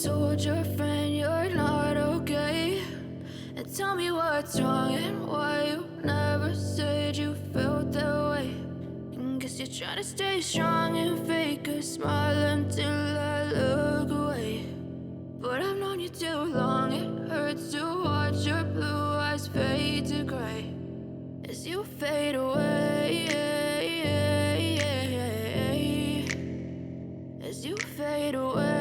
told your friend you're not okay, and tell me what's wrong and why you never said you felt that way. And guess you're trying to stay strong and fake a smile until I look away. But I've known you too long, it hurts to watch your blue eyes fade to gray as you fade away, as you fade away.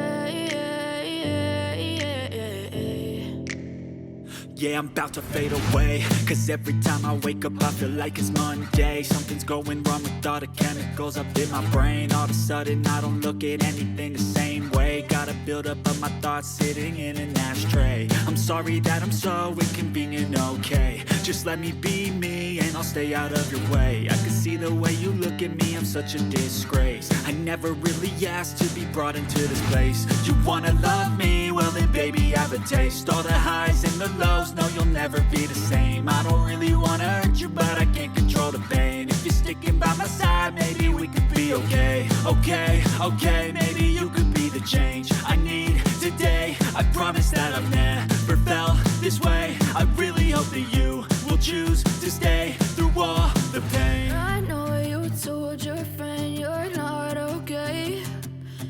Yeah, I'm about to fade away, cause every time I wake up I feel like it's Monday. Something's going wrong with all the chemicals up in my brain. All of a sudden I don't look at anything the same way. Got a buildup of my thoughts sitting in an ashtray. I'm sorry that I'm so inconvenient, okay. Just let me be me and I'll stay out of your way. I can see the way you look at me, I'm such a disgrace. I never really asked to be brought into this place. You wanna love me? Well then baby, have a taste. All the highs and the lows, no, you'll never be the same. I don't really wanna hurt you, but I can't control the pain. If you're sticking by my side, maybe we could be okay. Okay, maybe you could be the change I need today. I promise that I've never felt this way. I really hope that you will choose to stay through all the pain. I know you told your friend you're not okay,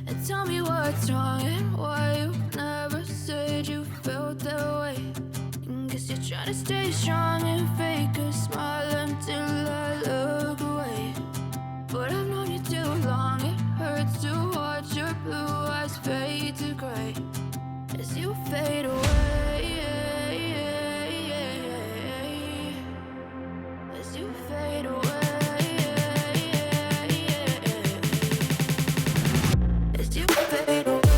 and tell me what's wrong and why you never said you felt that way. And guess you're trying to stay strong and fake a smile until I look away. But I've known you too long, it hurts to watch your blue eyes fade to gray as you fade away, as you fade away. As you fade away.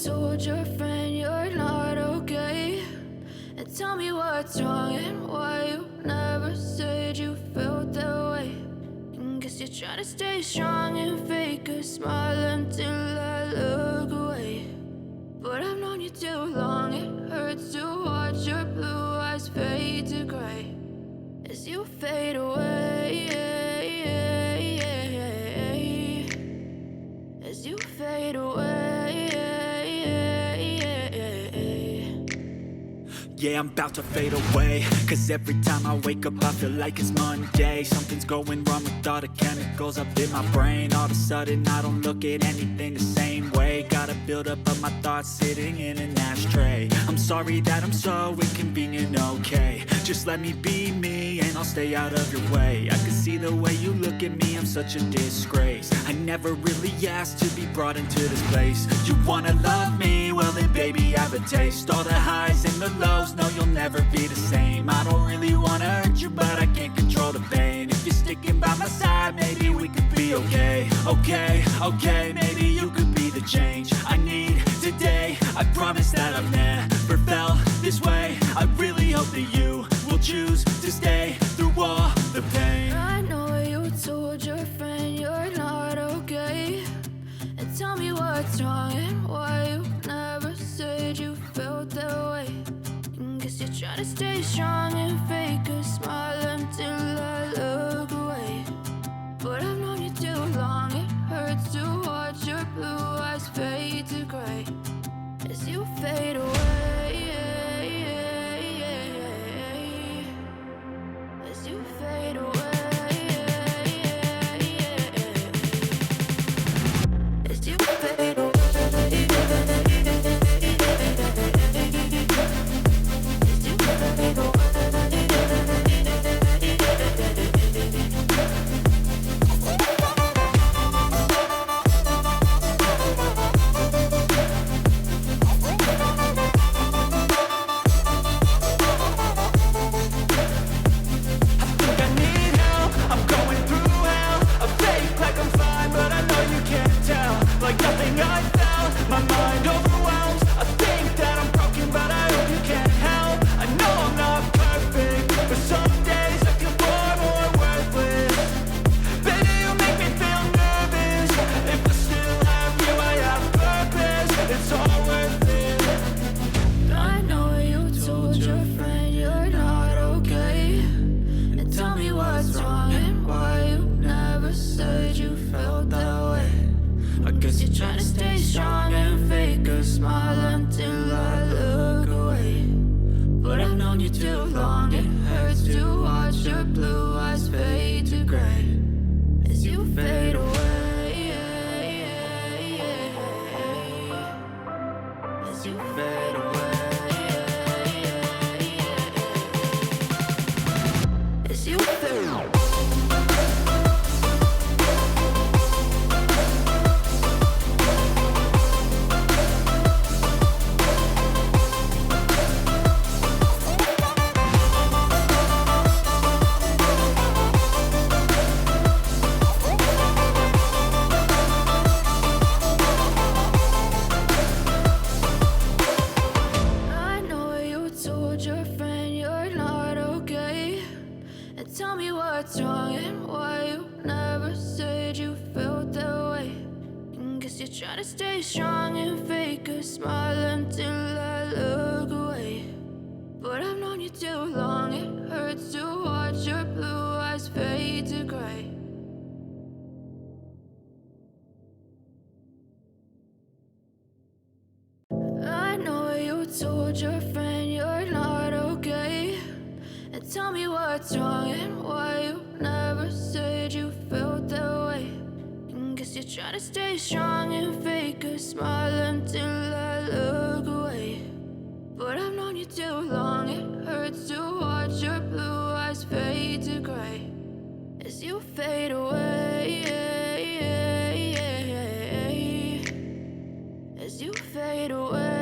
Told your friend you're not okay, and tell me what's wrong and why you never said you felt that way. And guess you're trying to stay strong and fake a smile until I look away. But I've known you too long, it hurts to watch your blue eyes fade to gray as you fade away, as you fade away. Yeah, I'm about to fade away, cause every time I wake up I feel like it's Monday. Something's going wrong with all the chemicals up in my brain. All of a sudden I don't look at anything the same way. Got a buildup of my thoughts sitting in an ashtray. I'm sorry that I'm so inconvenient, okay. Just let me be me and I'll stay out of your way. I can see the way you look at me, I'm such a disgrace. I never really asked to be brought into this place. You wanna love me? Well then baby I have a taste. All the highs and the lows, no you'll never be the same. I don't really wanna hurt you but I can't control the pain. If you're sticking by my side maybe we could be okay. Okay, maybe you could be the change I need today. I promise that I've never felt this way. I really hope that you will choose to stay through all the pain. I know you told your friend you're not okay, and tell me what's wrong and why you never said you felt that way. Guess you're trying to stay strong and fake a smile until I look away. But I've known you too long, it hurts to watch your blue eyes fade to gray as you fade away. As you fade away. As you fade away. Like nothing I felt, my mind overwhelms. I think that I'm broken, but I hope you can't help. I know I'm not perfect, but some days I feel far more worthless. Baby, you make me feel nervous. If I still have you, I have purpose. It's all worth it. I know you told your friend you're not okay, and tell me what's wrong and why you never said you felt that way. I guess you're trying to stay strong and fake a smile until I look away. But I've known you too long, it hurts to watch your blue eyes fade to gray as you fade away. As you fade away. As you fade away. Tell me what's wrong and why you never said you felt that way. Guess you're trying to stay strong and fake a smile until I look away. But I've known you too long, it hurts to watch your blue eyes fade to gray. I know you told your friend you're not okay, and tell me what's wrong and why you never said you felt that way. Guess you're trying to stay strong and fake a smile until I look away. But I've known you too long, it hurts to watch your blue eyes fade to gray as you fade away. As you fade away.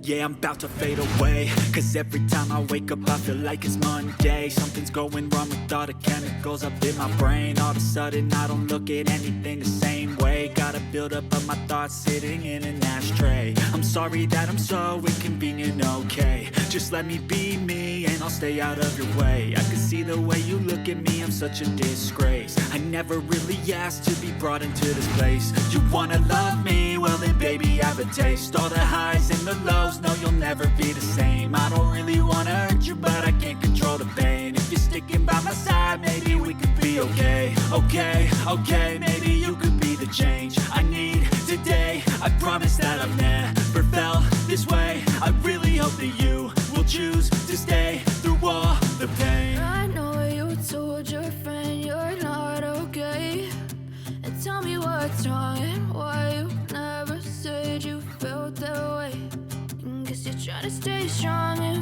Yeah, I'm about to fade away, cause every time I wake up I feel like it's Monday. Something's going wrong with all the chemicals up in my brain. All of a sudden I don't look at anything the same way. Got a buildup of my thoughts sitting in an ashtray. I'm sorry that I'm so inconvenient, okay. Just let me be me and I'll stay out of your way. I can see the way you look at me, I'm such a disgrace. I never really asked to be brought into this place. You wanna love me? Well then baby I have a taste. All the highs and the lows, no you'll never be the same. I don't really wanna hurt you but I can't control the pain. If you're sticking by my side maybe we could be okay. Okay, maybe you could be the change I need today. I promise that I've never felt this way. I really hope that you will choose to stay through all the pain. I know you told your friend you're not okay, and tell me what's wrong and why you never said you felt that way. And guess you're trying to stay strong and